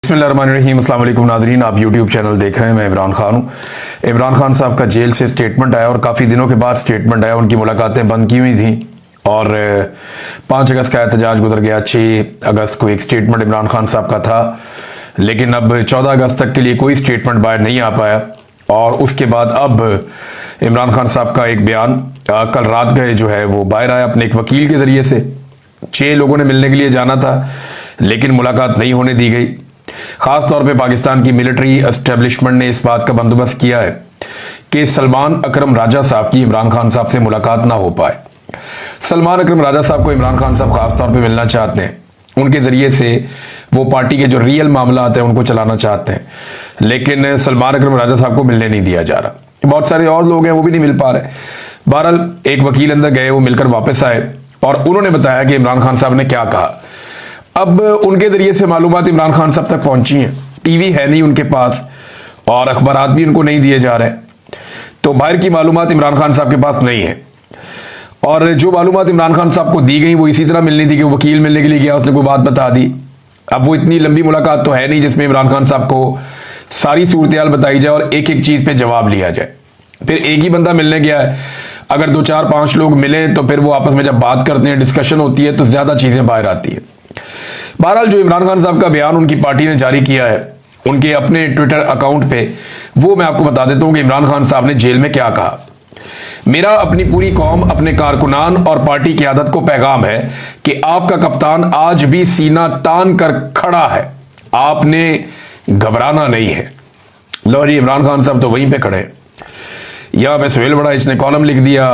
बिस्मिल्लाहिर्रहमानिर्रहीम। अस्सलाम वालेकुम नाज़रीन, आप यूट्यूब चैनल देख रहे हैं। मैं इमरान खान हूँ। इमरान खान साहब का जेल से स्टेटमेंट आया और काफ़ी दिनों के बाद स्टेटमेंट आया। उनकी मुलाकातें बंद की हुई थी और 5 अगस्त का एहतजाज गुजर गया। 6 अगस्त को एक स्टेटमेंट इमरान खान साहब का था, लेकिन अब 14 अगस्त तक के लिए कोई स्टेटमेंट बाहर नहीं आ पाया। और उसके बाद अब इमरान खान साहब का एक बयान कल रात गए जो है वो बाहर आया अपने एक वकील के ज़रिए से। 6 लोगों ने मिलने के लिए जाना था, लेकिन मुलाकात नहीं होने दी गई। खास तौर पे पाकिस्तान की मिलिट्री एस्टेब्लिशमेंट ने इस बात का बंदोबस्त किया है कि सलमान अकरम राजा साहब की इमरान खान साहब से मुलाकात ना हो पाए। सलमान अकरम राजा साहब को इमरान खान साहब खास तौर पे मिलना चाहते हैं। उनके जरिए से वो पार्टी के जो रियल मामला आते हैं उनको चलाना चाहते हैं, लेकिन सलमान अकरम राजा साहब को मिलने नहीं दिया जा रहा। बहुत सारे और लोग हैं वो भी नहीं मिल पा रहे। बहरहाल एक वकील अंदर गए, वो मिलकर वापस आए और उन्होंने बताया कि इमरान खान साहब ने क्या कहा। अब उनके जरिए से मालूमात इमरान खान साहब तक पहुंची हैं। टीवी है नहीं उनके पास और अखबारात भी उनको नहीं दिए जा रहे, तो बाहर की मालूमात इमरान खान साहब के पास नहीं है। और जो मालूमात इमरान खान साहब को दी गई वो इसी तरह मिलनी थी कि वकील मिलने के लिए गया, उसने कोई बात बता दी। अब वो इतनी लंबी मुलाकात तो है नहीं जिसमें इमरान खान साहब को सारी सूरत हाल बताई जाए और एक एक चीज़ पे जवाब लिया जाए। फिर एक ही बंदा मिलने गया है, अगर 2 4 5 लोग मिले तो फिर वो आपस में जब बात करते हैं, डिस्कशन होती है, तो ज़्यादा चीज़ें बाहर आती है। बहरहाल जो इमरान खान साहब का बयान उनकी पार्टी ने जारी किया है उनके अपने ट्विटर अकाउंट पे, वो मैं आपको बता देता हूं कि इमरान खान साहब ने जेल में क्या कहा। मेरा अपनी पूरी कौम, अपने कारकुनान और पार्टी क़यादत को पैगाम है कि आपका कप्तान आज भी सीना तान कर खड़ा है, आपने घबराना नहीं है। लो जी, इमरान खान साहब तो वहीं पे खड़े। यहां पे सुहेल बड़ा इसने कॉलम लिख दिया,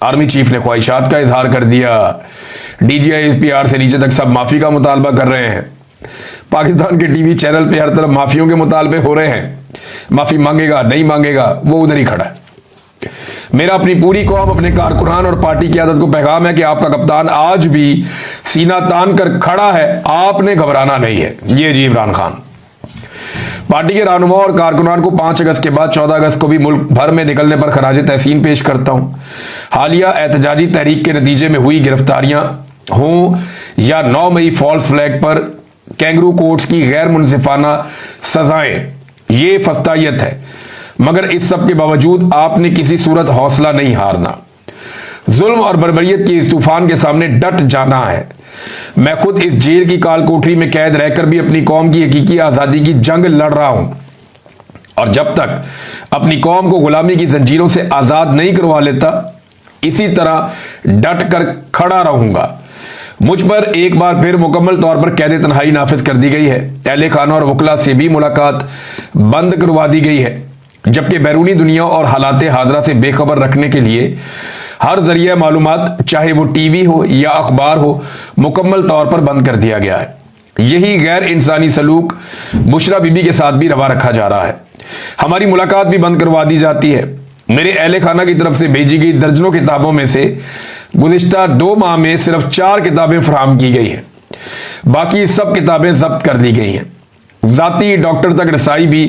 आर्मी चीफ ने ख्वाहिशात का इजहार कर दिया, डीजीआई एसपीआर से नीचे तक सब माफी का मुतालबा कर रहे हैं। पाकिस्तान के टीवी चैनल पे हर तरफ माफियों के मुतालबे हो रहे हैं, माफी मांगेगा नहीं मांगेगा, वो उधर ही खड़ा है। मेरा अपनी पूरी कौम, अपने कारकुनान और पार्टी की आदत को पैगाम है कि आपका कप्तान आज भी सीना तान कर खड़ा है, आपने घबराना नहीं है। ये जी इमरान खान। पार्टी के रहनुमा और कारकुनान को 5 अगस्त के बाद 14 अगस्त को भी मुल्क भर में निकलने पर खराज तहसीन पेश करता हूं। हालिया एहतजाजी तहरीक के नतीजे में हुई गिरफ्तारियां हों या 9 मई फॉल्स फ्लैग पर कैंगरू कोर्ट्स की गैर मुनसिफाना सजाएं, ये फस्तायत है, मगर इस सब के बावजूद आपने किसी सूरत हौसला नहीं हारना। जुल्म और बर्बरियत के इस तूफान के सामने डट जाना है। मैं खुद इस जेल की काल कोठरी में कैद रहकर भी अपनी कौम की हकीकी आज़ादी की जंग लड़ रहा हूं, और जब तक अपनी कौम को गुलामी की जंजीरों से आज़ाद नहीं करवा लेता, इसी तरह डट कर खड़ा रहूंगा। मुझ पर एक बार फिर मुकम्मल तौर पर कैद तन्हाई नाफिज कर दी गई है। अहले खाना और वकला से भी मुलाकात बंद करवा दी गई है, जबकि बैरूनी दुनिया और हालात हादरा से बेखबर रखने के लिए हर जरिया मालूमात, चाहे वो टीवी हो या अखबार हो, मुकम्मल तौर पर बंद कर दिया गया है। यही गैर इंसानी सलूक बुशरा बीबी के साथ भी रवा रखा जा रहा है। हमारी मुलाकात भी बंद करवा दी जाती है। मेरे अहले खाना की तरफ से भेजी गई दर्जनों किताबों में से गुज़िश्ता 2 माह में सिर्फ 4 किताबें फराहम की गई हैं, बाकी सब किताबें जब्त कर दी गई हैं। जाती डॉक्टर तक रसाई भी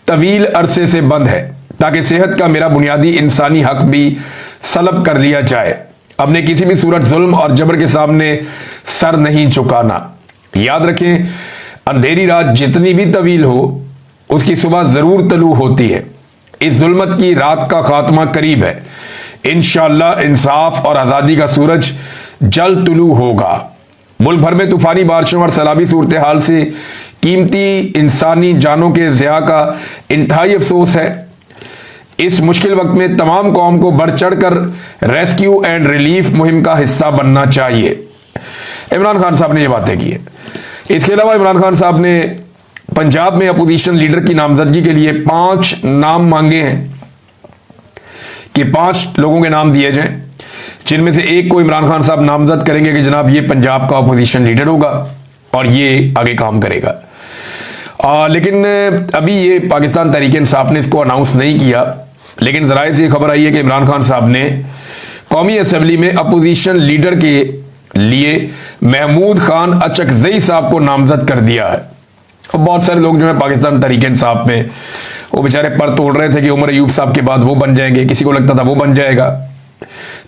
तवील अरसे से बंद है, ताकि सेहत का मेरा बुनियादी इंसानी हक भी सलब कर लिया जाए। अपने किसी भी सूरत जुल्म और जबर के सामने सर नहीं झुकाना। याद रखें, अंधेरी रात जितनी भी तवील हो, उसकी सुबह जरूर तलू होती है। इस जुल्मत की रात का खात्मा करीब है। इंशाअल्लाह इंसाफ और आज़ादी का सूरज जल्द तुलू होगा। मुल्क भर में तूफानी बारिशों और सैलाबी सूरत हाल से कीमती इंसानी जानों के ज़िया का इंतहाई अफसोस है। इस मुश्किल वक्त में तमाम कौम को बढ़ चढ़ कर रेस्क्यू एंड रिलीफ मुहिम का हिस्सा बनना चाहिए। इमरान खान साहब ने ये बातें की है। इसके अलावा इमरान खान साहब ने पंजाब में अपोजिशन लीडर की नामजदगी के लिए 5 नाम मांगे हैं कि 5 लोगों के नाम दिए जाएं, जिनमें से एक को इमरान खान साहब नामजद करेंगे कि जनाब ये पंजाब का अपोजिशन लीडर होगा और ये आगे काम करेगा। लेकिन अभी ये पाकिस्तान तहरीक इंसाफ ने इसको अनाउंस नहीं किया, लेकिन ज़राए से खबर आई है कि इमरान खान साहब ने कौमी असम्बली में अपोजिशन लीडर के लिए महमूद खान अचकजई साहब को नामजद कर दिया है। और बहुत सारे लोग जो है पाकिस्तान तहरीक इंसाफ में वो बेचारे पर तोड़ रहे थे कि उमर अयूब साहब के बाद वो बन जाएंगे, किसी को लगता था वो बन जाएगा।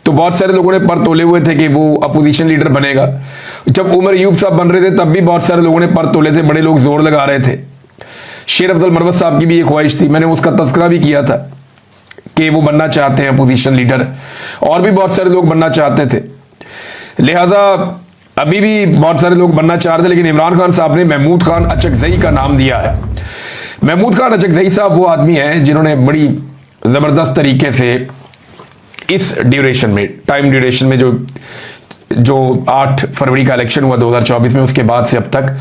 तो बहुत सारे लोगों ने पर तोले हुए थे कि वो अपोजिशन लीडर बनेगा। जब उमर अयूब साहब बन रहे थे तब भी बहुत सारे लोगों ने पर तोले थे, बड़े लोग जोर लगा रहे थे। शेर अफजल मरवत साहब की भी एक ख्वाहिश थी, मैंने उसका तस्करा भी किया था कि वो बनना चाहते हैं अपोजिशन लीडर, और भी बहुत सारे लोग बनना चाहते थे। लिहाजा अभी भी बहुत सारे लोग बनना चाह रहे थे, लेकिन इमरान खान साहब ने महमूद खान अचकजई का नाम दिया है। महमूद खान अचकजई साहब वो आदमी हैं जिन्होंने बड़ी ज़बरदस्त तरीके से इस ड्यूरेशन में, टाइम ड्यूरेशन में, जो 8 फरवरी का इलेक्शन हुआ 2024 में, उसके बाद से अब तक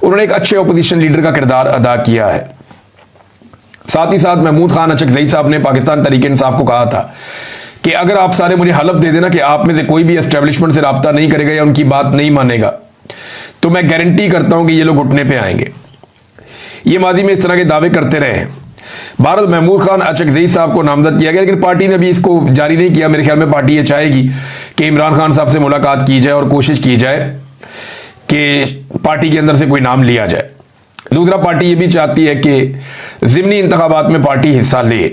उन्होंने एक अच्छे अपोजिशन लीडर का किरदार अदा किया है। साथ ही साथ महमूद खान अचकजई साहब ने पाकिस्तान तहरीक इंसाफ को कहा था कि अगर आप सारे मुझे हलफ दे देना कि आप में से कोई भी एस्टेब्लिशमेंट से रब्ता नहीं करेगा या उनकी बात नहीं मानेगा, तो मैं गारंटी करता हूं कि ये लोग घुटने पे आएंगे। ये माजी में इस तरह के दावे करते रहे हैं। बहरहाल महमूद खान अचकजई साहब को नामजद किया गया, लेकिन पार्टी ने अभी इसको जारी नहीं किया। मेरे ख्याल में पार्टी ये चाहेगी कि इमरान खान साहब से मुलाकात की जाए और कोशिश की जाए कि पार्टी के अंदर से कोई नाम लिया जाए। दूसरा, पार्टी ये भी चाहती है कि ज़िमनी इंतखाबात में पार्टी हिस्सा ले,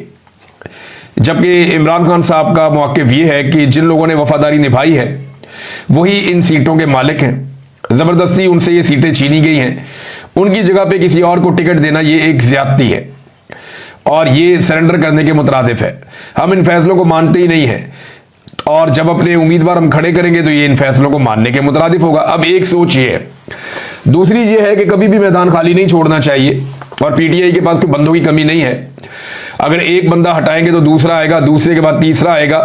जबकि इमरान खान साहब का मौक़िफ़ ये है कि जिन लोगों ने वफादारी निभाई है वही इन सीटों के मालिक हैं। ज़बरदस्ती उनसे ये सीटें छीनी गई हैं, उनकी जगह पे किसी और को टिकट देना ये एक ज़्यादती है और ये सरेंडर करने के मुतरादिफ है। हम इन फैसलों को मानते ही नहीं हैं, और जब अपने उम्मीदवार हम खड़े करेंगे तो ये इन फैसलों को मानने के मुतरादिफ होगा। अब एक सोच ये है। दूसरी ये है कि कभी भी मैदान खाली नहीं छोड़ना चाहिए, और पीटीआई के पास कोई बंदों की कमी नहीं है। अगर एक बंदा हटाएंगे तो दूसरा आएगा, दूसरे के बाद तीसरा आएगा।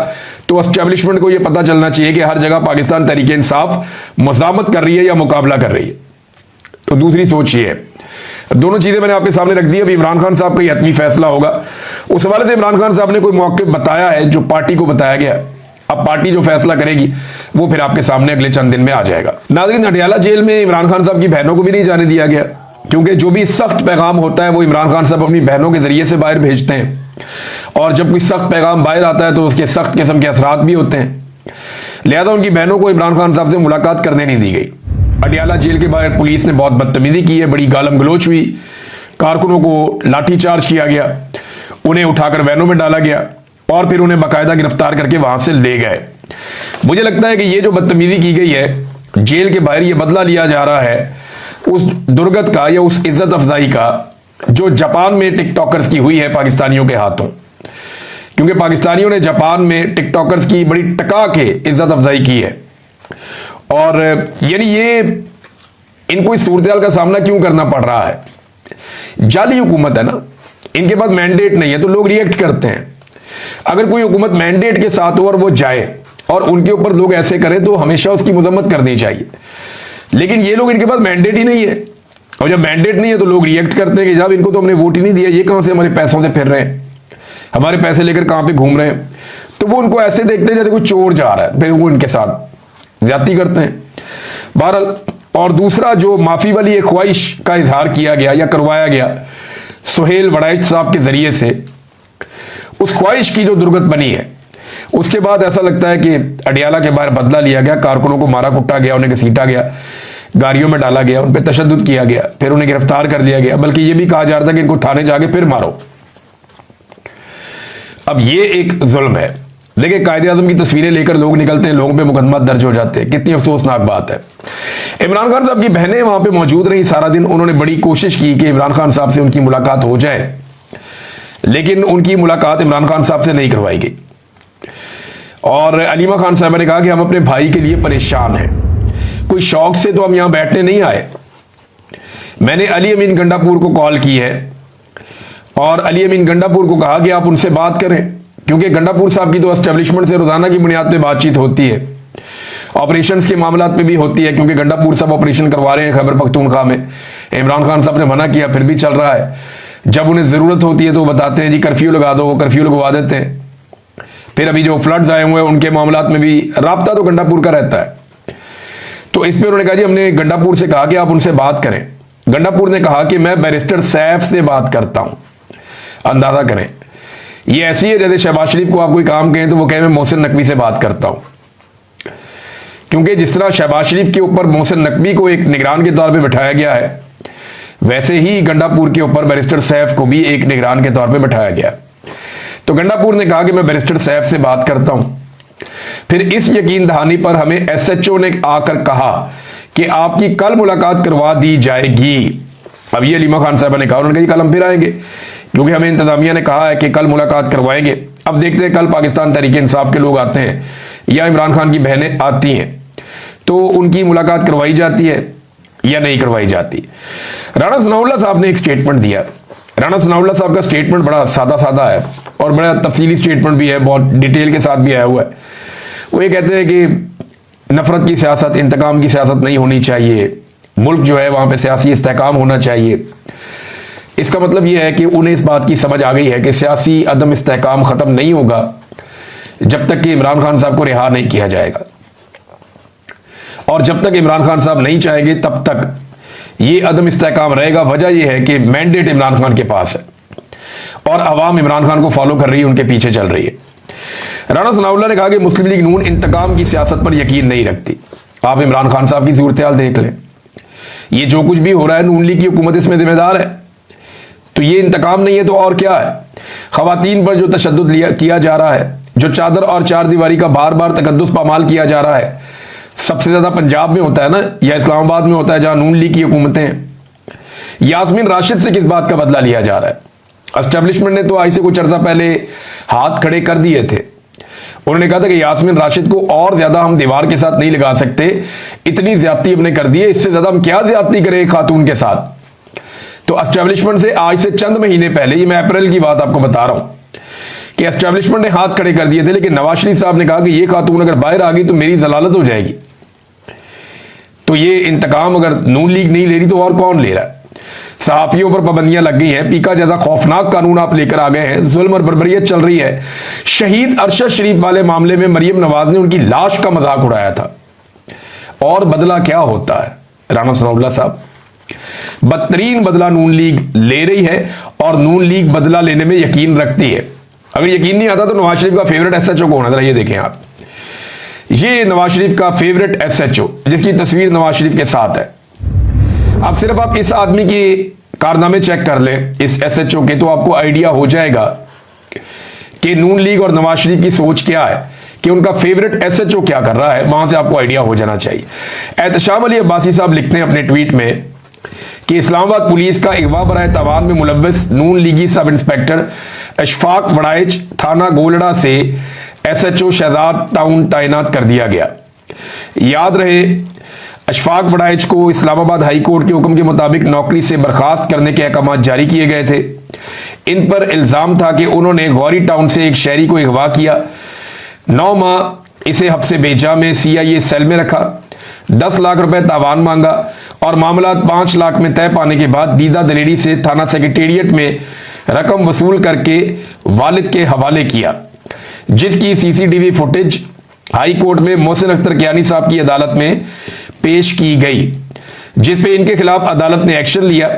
तो एस्टेब्लिशमेंट को यह पता चलना चाहिए कि हर जगह पाकिस्तान तहरीक इंसाफ मज़ामत कर रही है या मुकाबला कर रही है। तो दूसरी सोच ये है। दोनों चीजें मैंने आपके सामने रख दी। अभी इमरान खान साहब का ये हतमी फैसला होगा, उस हवाले से इमरान खान साहब ने कोई मौक़िफ़ बताया है जो पार्टी को बताया गया। अब पार्टी जो फैसला करेगी वो फिर आपके सामने अगले चंद दिन में आ जाएगा। नाज़रीन, अडयाला जेल में इमरान खान साहब की बहनों को भी नहीं जाने दिया गया, क्योंकि जो भी सख्त पैगाम होता है वो इमरान खान साहब अपनी बहनों के जरिए से बाहर भेजते हैं, और जब कोई सख्त पैगाम बाहर आता है तो उसके सख्त किस्म के असरात भी होते हैं। लिहाजा उनकी बहनों को इमरान खान साहब से मुलाकात करने नहीं दी गई। अडयाला जेल के बाहर पुलिस ने बहुत बदतमीजी की है, बड़ी गालम गलोच हुई, कारकुनों को लाठीचार्ज किया गया, उन्हें उठाकर वैनों में डाला गया और फिर उन्हें बाकायदा गिरफ्तार करके वहां से ले गए। मुझे लगता है कि ये जो बदतमीजी की गई है जेल के बाहर, ये बदला लिया जा रहा है उस दुर्गत का या उस इज्जत अफजाई का जो जापान में टिकटॉकर्स की हुई है पाकिस्तानियों के हाथों। क्योंकि पाकिस्तानियों ने जापान में टिकटॉकर्स की बड़ी टका के इज्जत अफजाई की है, और यानी ये इनको इस सूरत का सामना क्यों करना पड़ रहा है? जाली हुकूमत है ना, इनके पास मैंडेट नहीं है तो लोग रिएक्ट करते हैं। अगर कोई हुकूमत मैंडेट के साथ हो और वो जाए और उनके ऊपर लोग ऐसे करें तो हमेशा उसकी मजम्मत करनी चाहिए। लेकिन ये लोग, इनके पास मैंडेट ही नहीं है, और जब मैंडेट नहीं है तो लोग रिएक्ट करते हैं कि जब इनको तो हमने वोट ही नहीं दिया, ये कहां से हमारे पैसों से फिर रहे हैं, हमारे पैसे लेकर कहां पे घूम रहे हैं। तो वो उनको ऐसे देखते हैं जैसे कोई चोर जा रहा है, फिर वो इनके साथ ज्यादती करते हैं। बहरहाल, और दूसरा जो माफी वाली एक ख्वाहिश का इजहार किया गया या करवाया गया सुहेल वड़ाइच साहब के जरिए से, उस ख्वाहिश की जो दुर्गत बनी है, उसके बाद ऐसा लगता है कि अडयाला के बाहर बदला लिया गया, कारकुनों को मारा कुटा गया, उन्हें घसीटा गया, गाड़ियों में डाला गया, उन पर तशद्दुद किया गया, फिर उन्हें गिरफ्तार कर लिया गया, बल्कि यह भी कहा जा रहा था कि इनको थाने जाके फिर मारो। अब ये एक जुल्म है। देखिए, कायदे आज़म की तस्वीरें लेकर लोग निकलते हैं, लोगों पे मुकदमा दर्ज हो जाते हैं, कितनी अफसोसनाक बात है। इमरान खान साहब की बहनें वहां पे मौजूद रही सारा दिन, उन्होंने बड़ी कोशिश की कि इमरान खान साहब से उनकी मुलाकात हो जाए, लेकिन उनकी मुलाकात इमरान खान साहब से नहीं करवाई गई। और अलीमा खान साहब ने कहा कि हम अपने भाई के लिए परेशान हैं, कोई शौक से तो हम यहां बैठने नहीं आए। मैंने अली अमीन गंडापुर को कॉल की है और अली अमीन गंडापुर को कहा कि आप उनसे बात करें, क्योंकि गंडापुर साहब की तो एस्टेब्लिशमेंट से रोजाना की बुनियाद पे बातचीत होती है, ऑपरेशंस के मामलात पे भी होती है, क्योंकि गंडापुर साहब ऑपरेशन करवा रहे हैं खैबर पख्तूनख्वा में। इमरान खान साहब ने मना किया, फिर भी चल रहा है। जब उन्हें ज़रूरत होती है तो वो बताते हैं जी कर्फ्यू लगा दो, वो कर्फ्यू लगवा देते हैं। फिर अभी जो फ्लड्स आए हुए हैं उनके मामलात में भी राब्ता तो गंडापुर का रहता है। तो इस पर उन्होंने कहा जी हमने गंडापुर से कहा कि आप उनसे बात करें। गंडापुर ने कहा कि मैं बैरिस्टर सैफ से बात करता हूं। अंदाजा करें, ये ऐसी है जैसे शहबाज शरीफ को आप कोई काम कहें तो वो कहे मैं मोहसिन नकवी से बात करता हूं। क्योंकि जिस तरह शहबाज शरीफ के ऊपर मोहसिन नकवी को एक निगरान के तौर पे बिठाया गया है, वैसे ही गंडापुर के ऊपर बैरिस्टर सैफ को भी एक निगरान के तौर पे बिठाया गया। तो गंडापुर ने कहा कि मैं बैरिस्टर सैफ से बात करता हूं। फिर इस यकीन दहानी पर हमें एसएचओ ने आकर कहा कि आपकी कल मुलाकात करवा दी जाएगी। अब ये अलीमा खान साहब ने कहा, उन्होंने कहा कल हम फिर आएंगे क्योंकि हमें इंतजामिया ने कहा है कि कल मुलाकात करवाएंगे। अब देखते हैं कल पाकिस्तान तहरीक इंसाफ के लोग आते हैं या इमरान खान की बहनें आती हैं तो उनकी मुलाकात करवाई जाती है या नहीं करवाई जाती। राणा सनाउल्लाह साहब ने एक स्टेटमेंट दिया। राणा सनाउल्लाह साहब का स्टेटमेंट बड़ा सादा सादा है और बड़ा तफसीली स्टेटमेंट भी है, बहुत डिटेल के साथ भी आया हुआ है। वो ये कहते हैं कि नफरत की सियासत, इंतकाम की सियासत नहीं होनी चाहिए, मुल्क जो है वहां पे सियासी इस्तेहकाम होना चाहिए। इसका मतलब यह है कि उन्हें इस बात की समझ आ गई है कि सियासी अदम इस्तेहकाम खत्म नहीं होगा जब तक कि इमरान खान साहब को रिहा नहीं किया जाएगा, और जब तक इमरान खान साहब नहीं चाहेंगे तब तक ये अदम इस्तेहकाम रहेगा। वजह यह है कि मैंडेट इमरान खान के पास है और अवाम इमरान खान को फॉलो कर रही है, उनके पीछे चल रही है। राणा सनाउल्लाह ने कहा कि मुस्लिम लीग नून इंतकाम की सियासत पर यकीन नहीं रखती। आप इमरान खान साहब की सूरत हाल देख लें, ये जो कुछ भी हो रहा है नून लीग की हुकूमत इसमें जिम्मेदार है। तो ये इंतकाम नहीं है तो और क्या है? खवातीन पर जो तशद्दुद किया जा रहा है, जो चादर और चार दीवारी का बार बार तकद्दुस पामाल किया जा रहा है, सबसे ज्यादा पंजाब में होता है ना, या इस्लामाबाद में होता है जहां नून लीग की हुकूमतें हैं। यास्मीन राशिद से किस बात का बदला लिया जा रहा है? एस्टेब्लिशमेंट ने तो आज से कुछ अर्सा पहले हाथ खड़े कर दिए थे। उन्होंने कहा था कि यास्मीन राशिद को और ज्यादा हम दीवार के साथ नहीं लगा सकते, इतनी ज्यादती हमने कर दी है, इससे ज्यादा हम क्या ज्यादती करें खातून के साथ। तो एस्टेब्लिशमेंट से आज से चंद महीने पहले, ये मैं अप्रैल की बात आपको बता रहा हूं कि एस्टेब्लिशमेंट ने हाथ खड़े कर दिए थे, लेकिन नवाज शरीफ साहब ने कहा कि ये खातून अगर बाहर आ गई तो मेरी जलालत हो जाएगी। तो ये इंतकाम अगर नून लीग नहीं ले रही तो और कौन ले रहा है? सहाफियों पर पाबंदियां लग गई हैं, पीका जैसा खौफनाक कानून आप लेकर आ गए हैं, जुल्म और बर्बरियत चल रही है। शहीद अरशद शरीफ वाले मामले में मरियम नवाज ने उनकी लाश का मजाक उड़ाया था, और बदला क्या होता है? राणा सनाउल्लाह साहब, बदतरीन बदला नून लीग ले रही है और नून लीग बदला लेने में यकीन रखती है। अगर यकीन नहीं आता तो नवाज शरीफ का फेवरेट एसएचओ कौन है? जरा ये देखें आप, ये नवाज शरीफ का फेवरेट एसएचओ जिसकी तस्वीर नवाज शरीफ के साथ है। अब सिर्फ आप इस आदमी के कारनामे चेक कर लें, इस एसएचओ के, तो आपको आइडिया हो जाएगा कि नून लीग और नवाज शरीफ की सोच क्या है, कि उनका फेवरेट एसएचओ क्या कर रहा है। वहां से आपको आइडिया हो जाना चाहिए। एहतशाम अली अब्बासी साहब लिखते हैं अपने ट्वीट में कि इस्लामाबाद पुलिस का अगवा बराए तवान में मुलव्वस नून लीगी सब इंस्पेक्टर अशफाक वड़ाइच थाना गोलड़ा से एसएचओ शहजाद टाउन तैनात कर दिया गया। याद रहे, अशफाक वड़ाइच को इस्लामाबाद हाई कोर्ट के हुक्म के मुताबिक नौकरी से बर्खास्त करने के अहकाम जारी किए गए थे। इन पर इल्जाम था कि उन्होंने गौरी टाउन से एक शहरी को अगवा किया, 9 माह इसे हब्से बेजा में सीआईए सेल में रखा, 10 लाख रुपए तावान मांगा और मामला 5 लाख में तय पाने के बाद दीदा दलेरी से थाना सेक्रेटेरिएट में रकम वसूल करके वालिद के हवाले किया, जिसकी सीसीटीवी फुटेज हाई कोर्ट में मोहसिन अख्तर कियानी साहब की अदालत में पेश की गई, जिस पे इनके खिलाफ अदालत ने एक्शन लिया।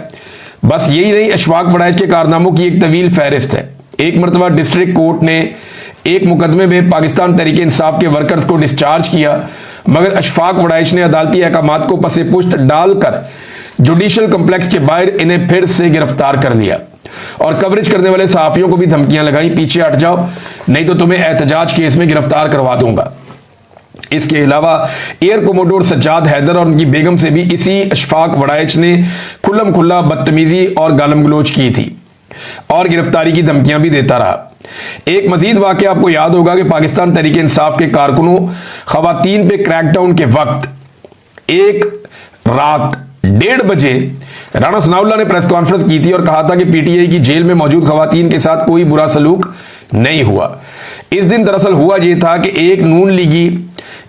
बस यही नहीं, अशफाक वड़ाइच के कारनामों की एक तवील फहरिस्त है। एक मरतबा डिस्ट्रिक्ट कोर्ट ने एक मुकदमे में पाकिस्तान तहरीक इंसाफ के वर्कर्स को डिस्चार्ज किया, मगर अशफाक वड़ाइच ने अदालती अहकामात को पसे पुश्त डालकर जुडिशल कम्प्लेक्स के बाहर इन्हें फिर से गिरफ्तार कर लिया और कवरेज करने वाले सहाफियों को भी धमकियां लगाई, पीछे हट जाओ नहीं तो तुम्हें एहतजाज केस में गिरफ्तार करवा दूंगा। इसके अलावा एयर कोमोडोर सज्जाद हैदर और उनकी बेगम से भी इसी अशफाक वड़ाइच ने खुल्लम खुल्ला बदतमीजी और गालम गलोच की थी और गिरफ्तारी की धमकियां भी देता रहा। एक मजीद वाकया आपको याद होगा कि पाकिस्तान तहरीक इंसाफ के कारकुनों खवातीन पे क्रैकडाउन के वक्त एक रात 1:30 बजे राणा सनाउल्लाह ने प्रेस कॉन्फ्रेंस की थी और कहा था कि पीटीआई की जेल में मौजूद खवातीन के साथ कोई बुरा सलूक नहीं हुआ। इस दिन दरअसल हुआ यह था कि एक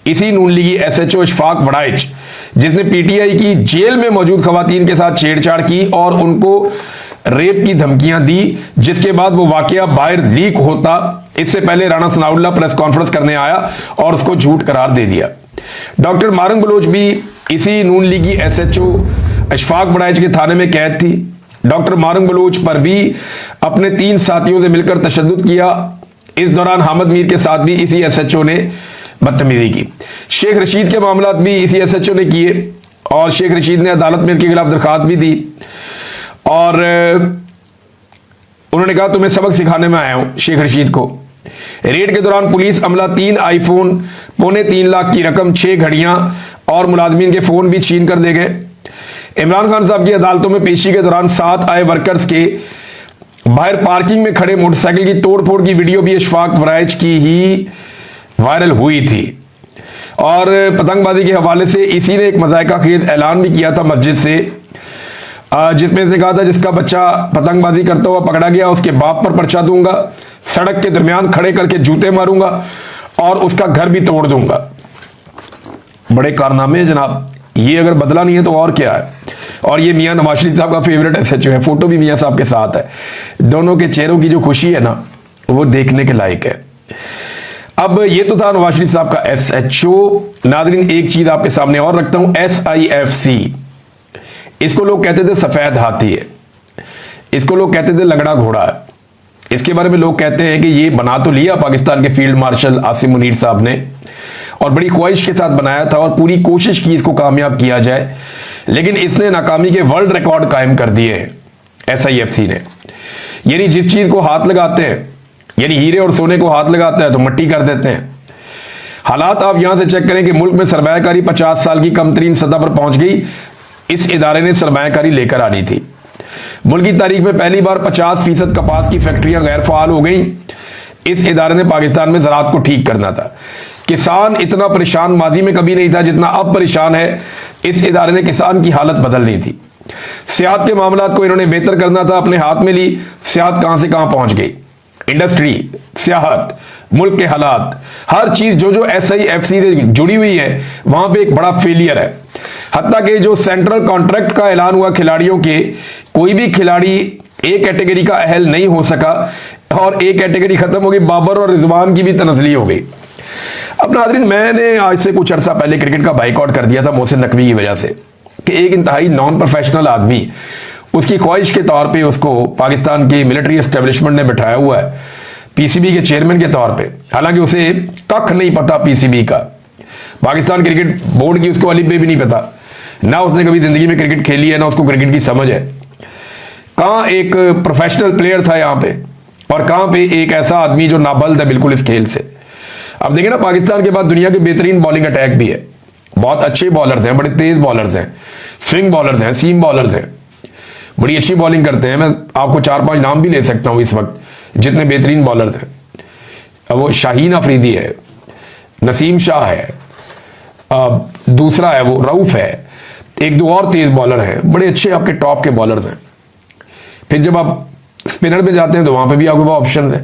इसी नून लीगी एसएचओ अशफाक वड़ाइच, जिसने पीटीआई की जेल में मौजूद खवातीन के साथ छेड़छाड़ की और उनको रेप की धमकियां दी, जिसके बाद वो वाकया बाहर लीक होता। इससे पहले राणा सनाउल्लाह प्रेस कॉन्फ्रेंस करने आया और उसको झूठ करार दे दिया। डॉक्टर मारंग बलोच भी इसी नून लीगी एसएचओ अशफाक वड़ाइच के थाने में कैद थी। डॉक्टर मारंग बलोच पर भी अपने 3 साथियों से मिलकर तशद्दुद किया। इस दौरान हामिद मीर के साथ भी इसी एसएचओ ने बदतमीजी की। शेख रशीद के मामलात भी इसी एसएचओ ने किए और शेख रशीद ने अदालत में इनके खिलाफ दरखास्त भी दी और उन्होंने कहा तुम्हें सबक सिखाने में आया हूं शेख रशीद को। रेड के दौरान पुलिस अमला 3 आईफोन, 3.25 लाख की रकम, 6 घड़ियां और मुलाजमीन के फोन भी छीन कर दे गए। इमरान खान साहब की अदालतों में पेशी के दौरान 7 आए वर्कर्स के बाहर पार्किंग में खड़े मोटरसाइकिल की तोड़फोड़ की वीडियो भी इशफाक वराइज की ही वायरल हुई थी। और पतंगबाजी के हवाले से इसी ने एक मज़ायका खेज ऐलान भी किया था मस्जिद से, जिसमें इसने कहा था जिसका बच्चा पतंगबाजी करता हुआ पकड़ा गया उसके बाप पर पर्चा दूंगा, सड़क के दरमियान खड़े करके जूते मारूंगा और उसका घर भी तोड़ दूंगा। बड़े कारनामे हैं जनाब, ये अगर बदला नहीं है तो और क्या है। और ये मियां नवाज शरीफ साहब का फेवरेट SHO है, फोटो भी मियां साहब के साथ है। दोनों के चेहरों की जो खुशी है ना वो देखने के लायक है। अब ये तो था नवाज शरीफ साहब का SHO। नाज़रीन एक चीज आपके सामने और रखता हूं, SIFC, इसको लोग कहते थे सफेद हाथी है, इसको लोग कहते थे लंगड़ा घोड़ा है। इसके बारे में लोग कहते हैं कि ये बना तो लिया पाकिस्तान के फील्ड मार्शल आसिम मुनीर साहब ने और बड़ी ख्वाहिश के साथ बनाया था और पूरी कोशिश की इसको कामयाब किया जाए, लेकिन इसने नाकामी के वर्ल्ड रिकॉर्ड कायम कर दिए हैं SIFC ने। यानी जिस चीज को हाथ लगाते हैं, यानी हीरे और सोने को हाथ लगाता है तो मट्टी कर देते हैं। हालात आप यहां से चेक करें कि मुल्क में सरमायाकारी 50 साल की कम तरीन सतह पर पहुंच गई। इस इदारे ने सरमायाकारी लेकर आनी थी। मुल्क की तारीख में पहली बार 50% कपास की फैक्ट्रियां गैर फाल हो गई। इस इदारे ने पाकिस्तान में ज़राअत को ठीक करना था। किसान इतना परेशान माजी में कभी नहीं था जितना अब परेशान है। इस इदारे ने किसान की हालत बदलनी थी। सियाहत के मामला को इन्होंने बेहतर करना था, अपने हाथ में ली। सियाहत कहां से कहां पहुंच गई। इंडस्ट्री, सियाहत, मुल्क के हालात, हर चीज जो SIFC से जुड़ी हुई है वहां पे एक बड़ा फेलियर है। हत्ता कि जो सेंट्रल कॉन्ट्रैक्ट का ऐलान हुआ खिलाड़ियों के, कोई भी खिलाड़ी ए कैटेगरी का अहल नहीं हो सका और ए कैटेगरी खत्म हो गई। बाबर और रिजवान की भी तनजली हो गई। अब नाज़रीन मैंने आज से कुछ अर्सा पहले क्रिकेट का बाइकआउट कर दिया था मोहसिन नकवी की वजह से कि एक इंतहाई नॉन प्रोफेशनल आदमी, उसकी ख्वाहिश के तौर पे उसको पाकिस्तान की मिलिट्री एस्टेब्लिशमेंट ने बिठाया हुआ है PCB के चेयरमैन के तौर पे। हालांकि उसे कख नहीं पता PCB का, पाकिस्तान क्रिकेट बोर्ड की उसको अलीफ बे भी नहीं पता, ना उसने कभी जिंदगी में क्रिकेट खेली है, ना उसको क्रिकेट की समझ है। कहां एक प्रोफेशनल प्लेयर था यहां पे और कहां पे एक ऐसा आदमी जो नाबल्द है बिल्कुल इस खेल से। अब देखिए ना, पाकिस्तान के बाद दुनिया के बेहतरीन बॉलिंग अटैक भी है, बहुत अच्छे बॉलर्स हैं, बड़े तेज बॉलर्स हैं, स्विंग बॉलर्स हैं, सीम बॉलर्स हैं, बड़ी अच्छी बॉलिंग करते हैं। मैं आपको 4-5 नाम भी ले सकता हूं इस वक्त जितने बेहतरीन बॉलर्स हैं। अब वो शाहीन अफरीदी है, नसीम शाह है, दूसरा है वो रऊफ है, एक दो और तेज बॉलर हैं, बड़े अच्छे आपके टॉप के बॉलर्स हैं। फिर जब आप स्पिनर पे जाते हैं तो वहां पे भी आपके पास ऑप्शन है।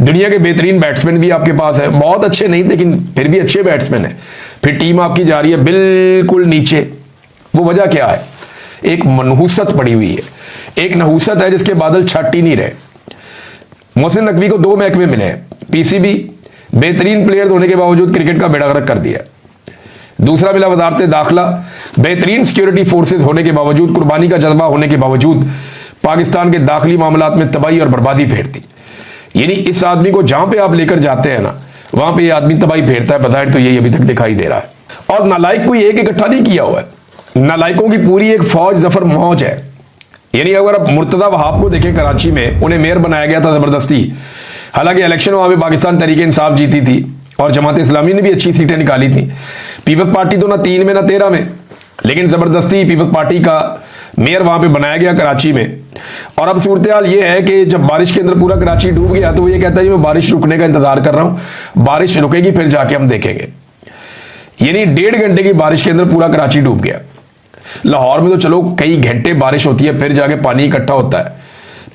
दुनिया के बेहतरीन बैट्समैन भी आपके पास है, बहुत अच्छे नहीं लेकिन फिर भी अच्छे बैट्समैन है। फिर टीम आपकी जा रही है बिल्कुल नीचे। वो वजह क्या है? एक मनहूसत पड़ी हुई है, एक नहूसत है जिसके बादल छट ही नहीं रहे। मोहसिन नकवी को 2 महकमे मिले हैं, PCB बेहतरीन प्लेयर होने के बावजूद क्रिकेट का बेड़ा गर्क कर दिया। दूसरा मिला वजारत दाखिला, बेहतरीन सिक्योरिटी फोर्सेज होने के बावजूद, कुर्बानी का जज्बा होने के बावजूद पाकिस्तान के दाखिली मामलात में तबाही और बर्बादी फेरती। यानी इस आदमी को जहां पे आप लेकर जाते हैं ना, वहां पे ये आदमी तबाही फेरता है। बज़ाहिर तो यही अभी तक दिखाई दे रहा है। और नालायक कोई एक इकट्ठा नहीं किया हुआ है, नालायकों की पूरी एक फौज जफर मौज है। यानी अगर आप मुर्तजा वहाब को देखें, कराची में उन्हें मेयर बनाया गया था जबरदस्ती। हालांकि इलेक्शन वहां पे पाकिस्तान तहरीक इंसाफ जीती थी और जमात इस्लामी ने भी अच्छी सीटें निकाली थी। पीपल्स पार्टी तो ना 3 में ना 13 में, लेकिन जबरदस्ती पीपल्स पार्टी का मेयर वहां पे बनाया गया कराची में। और अब सूरत हाल ये है कि जब बारिश के अंदर पूरा कराची डूब गया तो वो ये कहता है जी मैं बारिश रुकने का इंतजार कर रहा हूं, बारिश रुकेगी फिर जाके हम देखेंगे। यानी 1.5 घंटे की बारिश के अंदर पूरा कराची डूब गया। लाहौर में तो चलो कई घंटे बारिश होती है, फिर जाके पानी इकट्ठा होता है,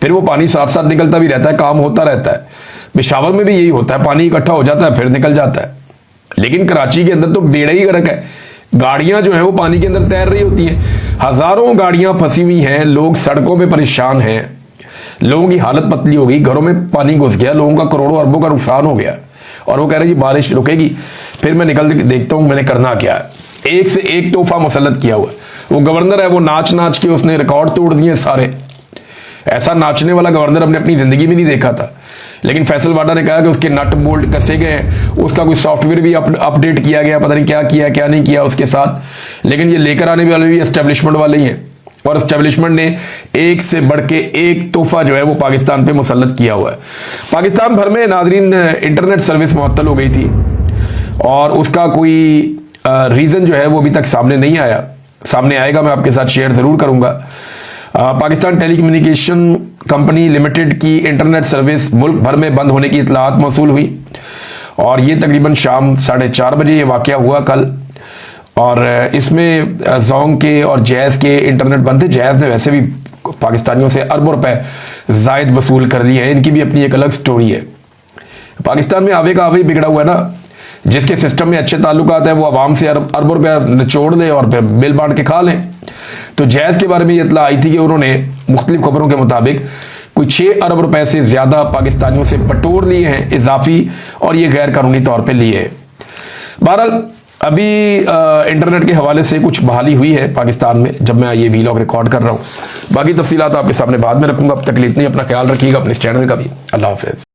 फिर वो पानी साथ साथ निकलता भी रहता है, काम होता रहता है। पेशावर में भी यही होता है, पानी इकट्ठा हो जाता है फिर निकल जाता है। लेकिन कराची के अंदर तो बेड़ा ही गर्क है, गाड़ियां जो है वो पानी के अंदर तैर रही होती हैं, हजारों गाड़ियां फंसी हुई हैं, लोग सड़कों पे परेशान हैं, लोगों की हालत पतली हो गई, घरों में पानी घुस गया, लोगों का करोड़ों अरबों का नुकसान हो गया। और वो कह रहे जी बारिश रुकेगी फिर मैं निकल के देखता हूं मैंने करना क्या है। एक से एक तोहफा मुसल्लत किया हुआ। वो गवर्नर है, वो नाच नाच के उसने रिकॉर्ड तोड़ दिए सारे। ऐसा नाचने वाला गवर्नर हमने अपनी जिंदगी में नहीं देखा था। लेकिन फैसल वाडा ने कहा कि उसके नट बोल्ट कसे गए, उसका कोई सॉफ्टवेयर भी अपडेट किया गया, पता नहीं क्या किया क्या नहीं किया उसके साथ। लेकिन ये लेकर आने वाले भी एस्टेब्लिशमेंट वाले ही हैं। और एस्टेब्लिशमेंट ने एक से बढ़ के एक तोहफा जो है वो पाकिस्तान पे मुसल्लत किया हुआ है। पाकिस्तान भर में नाजरीन इंटरनेट सर्विस मुअत्तल हो गई थी और उसका कोई रीज़न जो है वो अभी तक सामने नहीं आया। सामने आएगा, मैं आपके साथ शेयर ज़रूर करूँगा। पाकिस्तान टेलीकम्युनिकेशन कंपनी लिमिटेड की इंटरनेट सर्विस मुल्क भर में बंद होने की इतलात मौसूल हुई और ये तकरीबन शाम 4:30 बजे ये वाक़या हुआ कल। और इसमें जोंग के और जैज़ के इंटरनेट बंद थे। जैज़ ने वैसे भी पाकिस्तानियों से अरबों रुपए जायद वसूल कर लिए हैं, इनकी भी अपनी एक अलग स्टोरी है। पाकिस्तान में आवे का आवे ही बिगड़ा हुआ है ना, जिसके सिस्टम में अच्छे ताल्लुकात हैं वो आवाम से अरबों रुपया निचोड़ दे और फिर बिल बांट के खा लें। तो जैज़ के बारे में ये इतला आई थी कि उन्होंने मुख्तलिफ खबरों के मुताबिक कोई 6 अरब रुपए से ज़्यादा पाकिस्तानियों से बटोर लिए हैं इजाफी, और ये गैर कानूनी तौर पर लिए हैं। बहरहाल अभी इंटरनेट के हवाले से कुछ बहाली हुई है पाकिस्तान में जब मैं ये वीलॉग रिकॉर्ड कर रहा हूँ। बाकी तफसीलात आपके सामने बाद में रखूँगा। अब तक के लिए इतनी, अपना ख्याल रखिएगा, अपने इस चैनल का भी। अल्लाह हाफ़िज़।